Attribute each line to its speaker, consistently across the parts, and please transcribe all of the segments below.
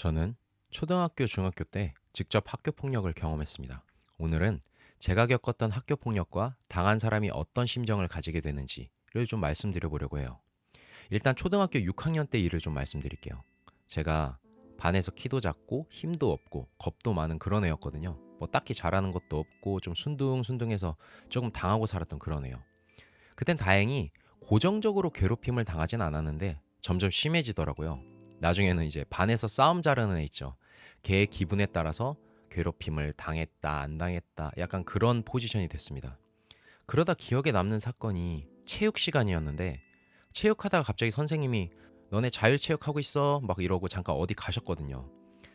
Speaker 1: 저는 초등학교, 중학교 때 직접 학교 폭력을 경험했습니다. 오늘은 제가 겪었던 학교 폭력과 당한 사람이 어떤 심정을 가지게 되는지를 좀 말씀드려 보려고 해요. 일단 초등학교 6학년 때 일을 좀 말씀드릴게요. 제가 반에서 키도 작고 힘도 없고 겁도 많은 그런 애였거든요. 뭐 딱히 잘하는 것도 없고 좀 순둥순둥해서 조금 당하고 살았던 그런 애요. 그땐 다행히 고정적으로 괴롭힘을 당하진 않았는데 점점 심해지더라고요. 나중에는 이제 반에서 싸움 자르는 애 있죠. 걔의 기분에 따라서 괴롭힘을 당했다, 안 당했다, 약간 그런 포지션이 됐습니다. 그러다 기억에 남는 사건이 체육 시간이었는데, 체육하다가 갑자기 선생님이 너네 자율체육하고 있어 막 이러고 잠깐 어디 가셨거든요.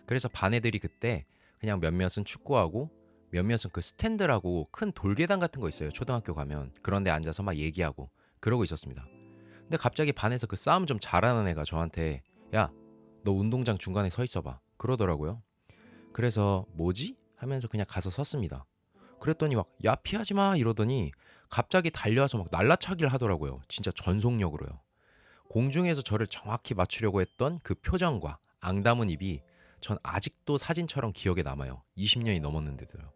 Speaker 1: 그래서 반 애들이 그때 그냥 몇몇은 축구하고 몇몇은 그 스탠드라고 큰 돌계단 같은 거 있어요. 초등학교 가면 그런 데 앉아서 막 얘기하고 그러고 있었습니다. 근데 갑자기 반에서 그 싸움 좀 잘하는 애가 저한테 야, 너 운동장 중간에 서 있어봐 그러더라고요. 그래서 뭐지? 하면서 그냥 가서 섰습니다. 그랬더니 막 야 피하지 마 이러더니 갑자기 달려와서 막 날라차기를 하더라고요. 진짜 전속력으로요. 공중에서 저를 정확히 맞추려고 했던 그 표정과 앙담은 입이 전 아직도 사진처럼 기억에 남아요. 20년이 넘었는데도요.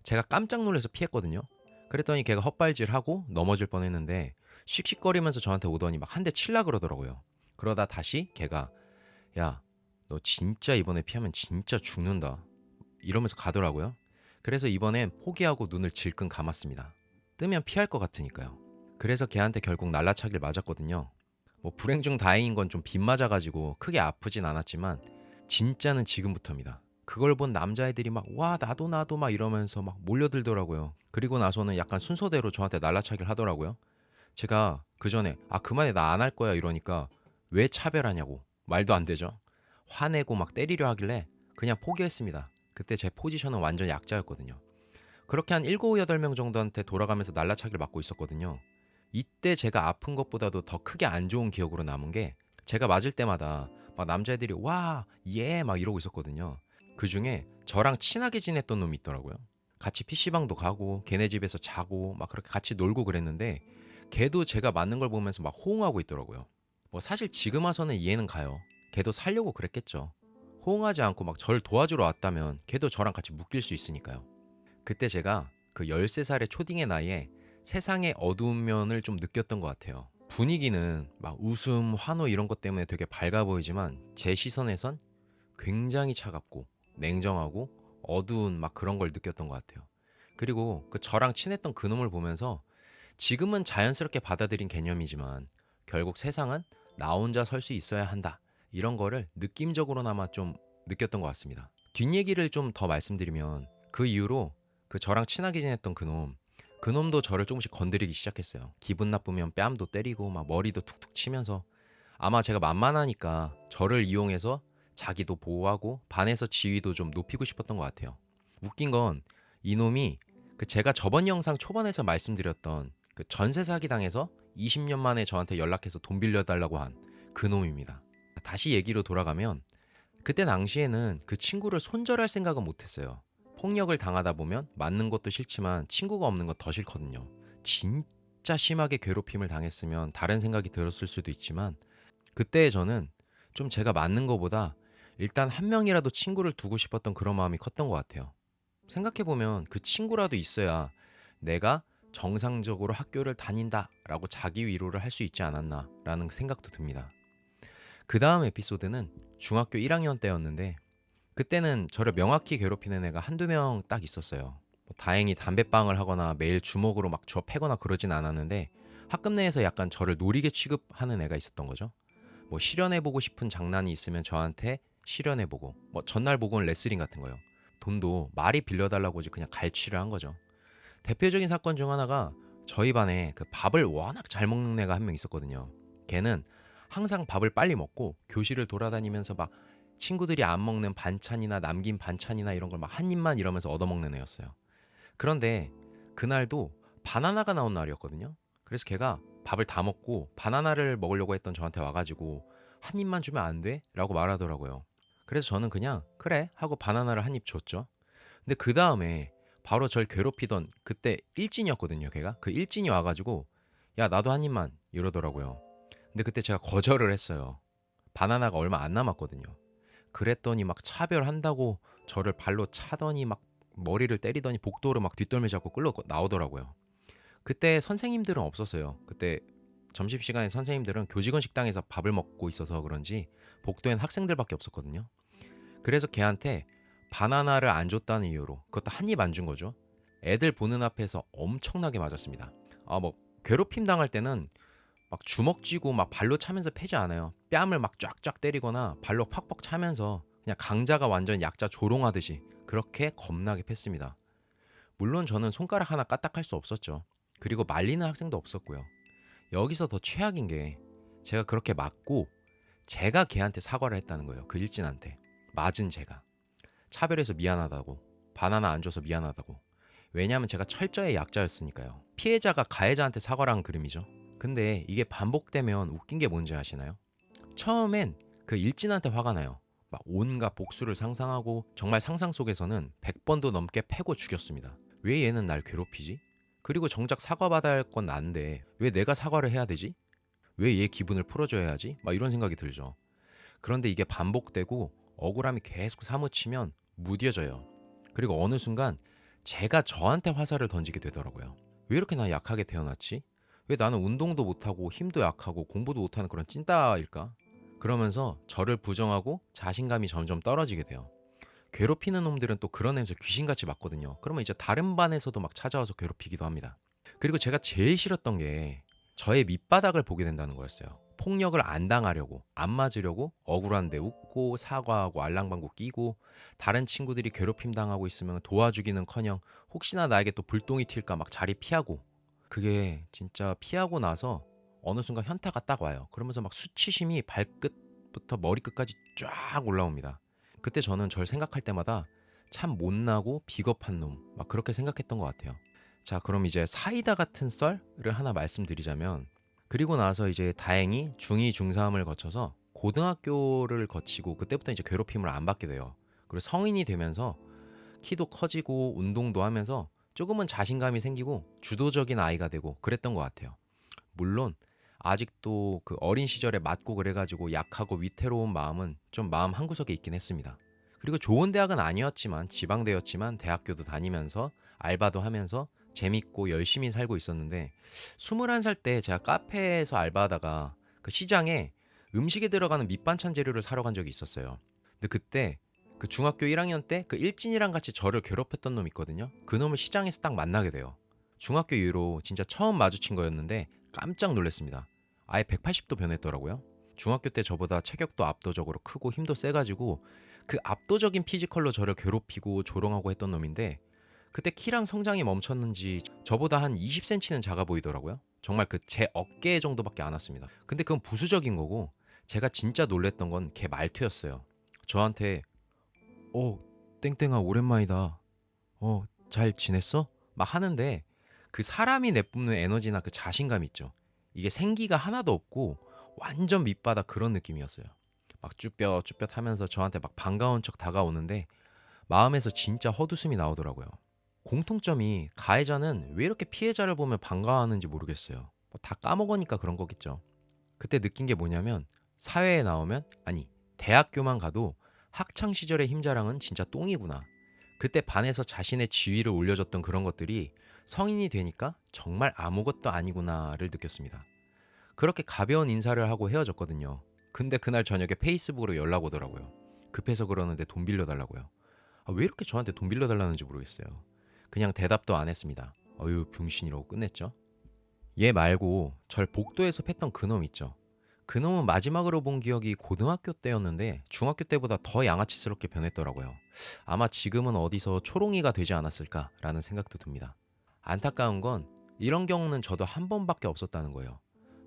Speaker 1: 제가 깜짝 놀라서 피했거든요. 그랬더니 걔가 헛발질하고 넘어질 뻔했는데 씩씩거리면서 저한테 오더니 막 한 대 칠라 그러더라고요. 그러다 다시 걔가 야, 너 진짜 이번에 피하면 진짜 죽는다. 이러면서 가더라고요. 그래서 이번엔 포기하고 눈을 질끈 감았습니다. 뜨면 피할 것 같으니까요. 그래서 걔한테 결국 날라차기를 맞았거든요. 뭐 불행 중 다행인 건 좀 빗 맞아가지고 크게 아프진 않았지만 진짜는 지금부터입니다. 그걸 본 남자애들이 막 와 나도 막 이러면서 막 몰려들더라고요. 그리고 나서는 약간 순서대로 저한테 날라차기를 하더라고요. 제가 그 전에 아 그만해 나 안 할 거야 이러니까 왜 차별하냐고 말도 안 되죠. 화내고 막 때리려 하길래 그냥 포기했습니다. 그때 제 포지션은 완전 약자였거든요. 그렇게 한 7, 8명 정도한테 돌아가면서 날라차기를 맞고 있었거든요. 이때 제가 아픈 것보다도 더 크게 안 좋은 기억으로 남은 게 제가 맞을 때마다 막 남자애들이 와, 예, 막 이러고 있었거든요. 그 중에 저랑 친하게 지냈던 놈이 있더라고요. 같이 PC방도 가고 걔네 집에서 자고 막 그렇게 같이 놀고 그랬는데 걔도 제가 맞는 걸 보면서 막 호응하고 있더라고요. 뭐 사실 지금 와서는 이해는 가요. 걔도 살려고 그랬겠죠. 호응하지 않고 막 절 도와주러 왔다면 걔도 저랑 같이 묶일 수 있으니까요. 그때 제가 그 13살의 초딩의 나이에 세상의 어두운 면을 좀 느꼈던 것 같아요. 분위기는 막 웃음, 환호 이런 것 때문에 되게 밝아 보이지만 제 시선에선 굉장히 차갑고 냉정하고 어두운 막 그런 걸 느꼈던 것 같아요. 그리고 그 저랑 친했던 그놈을 보면서 지금은 자연스럽게 받아들인 개념이지만 결국 세상은 나 혼자 설 수 있어야 한다. 이런 거를 느낌적으로나마 좀 느꼈던 것 같습니다. 뒷얘기를 좀 더 말씀드리면 그 이후로 그 저랑 친하게 지냈던 그놈도 저를 조금씩 건드리기 시작했어요. 기분 나쁘면 뺨도 때리고 막 머리도 툭툭 치면서 아마 제가 만만하니까 저를 이용해서 자기도 보호하고 반에서 지위도 좀 높이고 싶었던 것 같아요. 웃긴 건 이놈이 그 제가 저번 영상 초반에서 말씀드렸던 그 전세 사기 당해서 20년 만에 저한테 연락해서 돈 빌려달라고 한 그놈입니다. 다시 얘기로 돌아가면 그때 당시에는 그 친구를 손절할 생각은 못했어요. 폭력을 당하다 보면 맞는 것도 싫지만 친구가 없는 건 더 싫거든요. 진짜 심하게 괴롭힘을 당했으면 다른 생각이 들었을 수도 있지만 그때 저는 좀 제가 맞는 것보다 일단 한 명이라도 친구를 두고 싶었던 그런 마음이 컸던 것 같아요. 생각해보면 그 친구라도 있어야 내가 정상적으로 학교를 다닌다라고 자기 위로를 할 수 있지 않았나라는 생각도 듭니다. 그 다음 에피소드는 중학교 1학년 때였는데 그때는 저를 명확히 괴롭히는 애가 한두 명 딱 있었어요. 뭐 다행히 담배빵을 하거나 매일 주먹으로 막 저 패거나 그러진 않았는데 학급 내에서 약간 저를 노리게 취급하는 애가 있었던 거죠. 뭐 실현해보고 싶은 장난이 있으면 저한테 실현해보고 뭐 전날 보고는 레슬링 같은 거요. 돈도 말이 빌려달라고 오지 그냥 갈취를 한 거죠. 대표적인 사건 중 하나가 저희 반에 그 밥을 워낙 잘 먹는 애가 한 명 있었거든요. 걔는 항상 밥을 빨리 먹고 교실을 돌아다니면서 막 친구들이 안 먹는 반찬이나 남긴 반찬이나 이런 걸 막 한 입만 이러면서 얻어먹는 애였어요. 그런데 그날도 바나나가 나온 날이었거든요. 그래서 걔가 밥을 다 먹고 바나나를 먹으려고 했던 저한테 와가지고 한 입만 주면 안 돼? 라고 말하더라고요. 그래서 저는 그냥 그래 하고 바나나를 한 입 줬죠. 근데 그 다음에 바로 절 괴롭히던 그때 일진이었거든요. 걔가 그 일진이 와가지고 야 나도 한 입만 이러더라고요. 근데 그때 제가 거절을 했어요. 바나나가 얼마 안 남았거든요. 그랬더니 막 차별한다고 저를 발로 차더니 막 머리를 때리더니 복도로 막 뒷덜미 잡고 끌러 나오더라고요. 그때 선생님들은 없었어요. 그때 점심시간에 선생님들은 교직원 식당에서 밥을 먹고 있어서 그런지 복도엔 학생들밖에 없었거든요. 그래서 걔한테 바나나를 안 줬다는 이유로, 그것도 한 입 안 준 거죠. 애들 보는 앞에서 엄청나게 맞았습니다. 뭐 괴롭힘 당할 때는 막 주먹 쥐고 막 발로 차면서 패지 않아요. 뺨을 막 쫙쫙 때리거나 발로 팍팍 차면서 그냥 강자가 완전 약자 조롱하듯이 그렇게 겁나게 팼습니다. 물론 저는 손가락 하나 까딱할 수 없었죠. 그리고 말리는 학생도 없었고요. 여기서 더 최악인 게 제가 그렇게 맞고 제가 걔한테 사과를 했다는 거예요. 그 일진한테. 맞은 제가. 차별해서 미안하다고. 바나나 안 줘서 미안하다고. 왜냐하면 제가 철저히 약자였으니까요. 피해자가 가해자한테 사과를 한 그림이죠. 근데 이게 반복되면 웃긴 게 뭔지 아시나요? 처음엔 그 일진한테 화가 나요. 막 온갖 복수를 상상하고 정말 상상 속에서는 100번도 넘게 패고 죽였습니다. 왜 얘는 날 괴롭히지? 그리고 정작 사과받아야 할 건 난데 왜 내가 사과를 해야 되지? 왜 얘 기분을 풀어줘야 하지? 막 이런 생각이 들죠. 그런데 이게 반복되고 억울함이 계속 사무치면 무뎌져요. 그리고 어느 순간 제가 저한테 화살을 던지게 되더라고요. 왜 이렇게 나 약하게 태어났지? 왜 나는 운동도 못하고 힘도 약하고 공부도 못하는 그런 찐따일까? 그러면서 저를 부정하고 자신감이 점점 떨어지게 돼요. 괴롭히는 놈들은 또 그런 냄새 귀신같이 맡거든요. 그러면 이제 다른 반에서도 막 찾아와서 괴롭히기도 합니다. 그리고 제가 제일 싫었던 게 저의 밑바닥을 보게 된다는 거였어요. 폭력을 안 당하려고, 안 맞으려고 억울한데 웃고 사과하고 알랑방구 끼고 다른 친구들이 괴롭힘 당하고 있으면 도와주기는커녕 혹시나 나에게 또 불똥이 튈까 막 자리 피하고, 그게 진짜 피하고 나서 어느 순간 현타가 딱 와요. 그러면서 막 수치심이 발끝부터 머리끝까지 쫙 올라옵니다. 그때 저는 절 생각할 때마다 참 못나고 비겁한 놈 막 그렇게 생각했던 것 같아요. 자, 그럼 이제 사이다 같은 썰을 하나 말씀드리자면, 그리고 나서 이제 다행히 중2, 중3을 거쳐서 고등학교를 거치고 그때부터 이제 괴롭힘을 안 받게 돼요. 그리고 성인이 되면서 키도 커지고 운동도 하면서 조금은 자신감이 생기고 주도적인 아이가 되고 그랬던 것 같아요. 물론 아직도 그 어린 시절에 맞고 그래가지고 약하고 위태로운 마음은 좀 마음 한구석에 있긴 했습니다. 그리고 좋은 대학은 아니었지만 지방대였지만 대학교도 다니면서 알바도 하면서 재밌고 열심히 살고 있었는데, 21살 때 제가 카페에서 알바하다가 그 시장에 음식에 들어가는 밑반찬 재료를 사러 간 적이 있었어요. 근데 그때 그 중학교 1학년 때 그 일진이랑 같이 저를 괴롭혔던 놈 있거든요. 그 놈을 시장에서 딱 만나게 돼요. 중학교 이후로 진짜 처음 마주친 거였는데 깜짝 놀랐습니다. 아예 180도 변했더라고요. 중학교 때 저보다 체격도 압도적으로 크고 힘도 세가지고 그 압도적인 피지컬로 저를 괴롭히고 조롱하고 했던 놈인데, 그때 키랑 성장이 멈췄는지 저보다 한 20cm는 작아 보이더라고요. 정말 그 제 어깨 정도밖에 안 왔습니다. 근데 그건 부수적인 거고, 제가 진짜 놀랬던 건 걔 말투였어요. 저한테 어 땡땡아 오랜만이다. 잘 지냈어? 막 하는데 그 사람이 내뿜는 에너지나 그 자신감 있죠. 이게 생기가 하나도 없고 완전 밑바닥 그런 느낌이었어요. 막 쭈뼛쭈뼛 하면서 저한테 막 반가운 척 다가오는데 마음에서 진짜 헛웃음이 나오더라고요. 공통점이 가해자는 왜 이렇게 피해자를 보면 반가워하는지 모르겠어요. 다 까먹으니까 그런 거겠죠. 그때 느낀 게 뭐냐면, 사회에 나오면, 아니 대학교만 가도 학창 시절의 힘자랑은 진짜 똥이구나. 그때 반에서 자신의 지위를 올려줬던 그런 것들이 성인이 되니까 정말 아무것도 아니구나를 느꼈습니다. 그렇게 가벼운 인사를 하고 헤어졌거든요. 근데 그날 저녁에 페이스북으로 연락 오더라고요. 급해서 그러는데 돈 빌려달라고요. 왜 이렇게 저한테 돈 빌려달라는지 모르겠어요. 그냥 대답도 안 했습니다. 어휴 병신이라고 끝냈죠. 얘 말고 절 복도에서 팼던 그놈 있죠. 그놈은 마지막으로 본 기억이 고등학교 때였는데 중학교 때보다 더 양아치스럽게 변했더라고요. 아마 지금은 어디서 초롱이가 되지 않았을까라는 생각도 듭니다. 안타까운 건 이런 경우는 저도 한 번밖에 없었다는 거예요.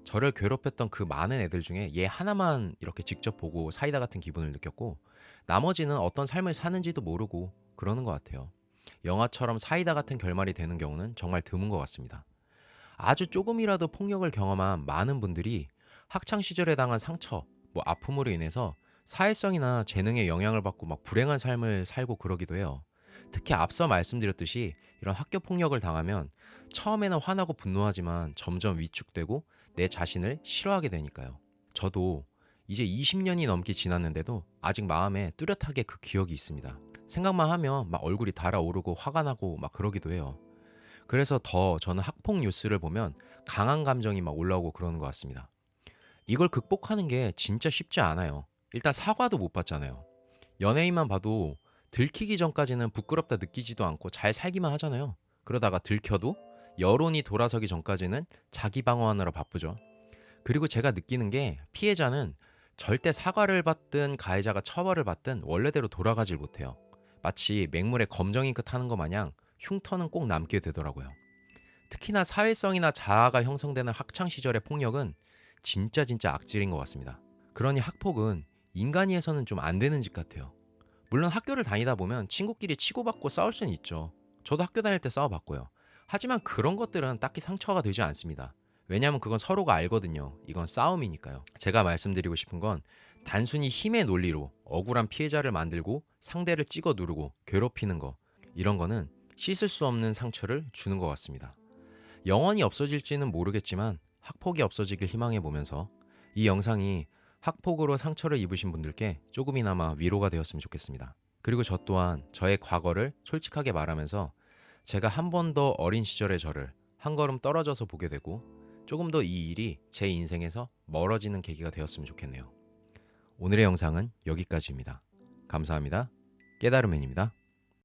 Speaker 1: 저를 괴롭혔던 그 많은 애들 중에 얘 하나만 이렇게 직접 보고 사이다 같은 기분을 느꼈고, 나머지는 어떤 삶을 사는지도 모르고 그러는 것 같아요. 영화처럼 사이다 같은 결말이 되는 경우는 정말 드문 것 같습니다. 아주 조금이라도 폭력을 경험한 많은 분들이 학창 시절에 당한 상처, 아픔으로 인해서 사회성이나 재능에 영향을 받고 막 불행한 삶을 살고 그러기도 해요. 특히 앞서 말씀드렸듯이 이런 학교 폭력을 당하면 처음에는 화나고 분노하지만 점점 위축되고 내 자신을 싫어하게 되니까요. 저도 이제 20년이 넘게 지났는데도 아직 마음에 뚜렷하게 그 기억이 있습니다. 생각만 하면 막 얼굴이 달아오르고 화가 나고 막 그러기도 해요. 그래서 더 저는 학폭 뉴스를 보면 강한 감정이 막 올라오고 그러는 것 같습니다. 이걸 극복하는 게 진짜 쉽지 않아요. 일단 사과도 못 받잖아요. 연예인만 봐도 들키기 전까지는 부끄럽다 느끼지도 않고 잘 살기만 하잖아요. 그러다가 들켜도 여론이 돌아서기 전까지는 자기 방어하느라 바쁘죠. 그리고 제가 느끼는 게 피해자는 절대 사과를 받든 가해자가 처벌을 받든 원래대로 돌아가질 못해요. 마치 맹물에 검정잉크 타는 것 마냥 흉터는 꼭 남게 되더라고요. 특히나 사회성이나 자아가 형성되는 학창 시절의 폭력은 진짜 악질인 것 같습니다. 그러니 학폭은 인간이 해서는 좀 안 되는 짓 같아요. 물론 학교를 다니다 보면 친구끼리 치고받고 싸울 수는 있죠. 저도 학교 다닐 때 싸워봤고요. 하지만 그런 것들은 딱히 상처가 되지 않습니다. 왜냐하면 그건 서로가 알거든요. 이건 싸움이니까요. 제가 말씀드리고 싶은 건 단순히 힘의 논리로 억울한 피해자를 만들고 상대를 찍어 누르고 괴롭히는 거, 이런 거는 씻을 수 없는 상처를 주는 것 같습니다. 영원히 없어질지는 모르겠지만 학폭이 없어지길 희망해 보면서 이 영상이 학폭으로 상처를 입으신 분들께 조금이나마 위로가 되었으면 좋겠습니다. 그리고 저 또한 저의 과거를 솔직하게 말하면서 제가 한 번 더 어린 시절의 저를 한 걸음 떨어져서 보게 되고 조금 더 이 일이 제 인생에서 멀어지는 계기가 되었으면 좋겠네요. 오늘의 영상은 여기까지입니다. 감사합니다. 깨달음맨입니다.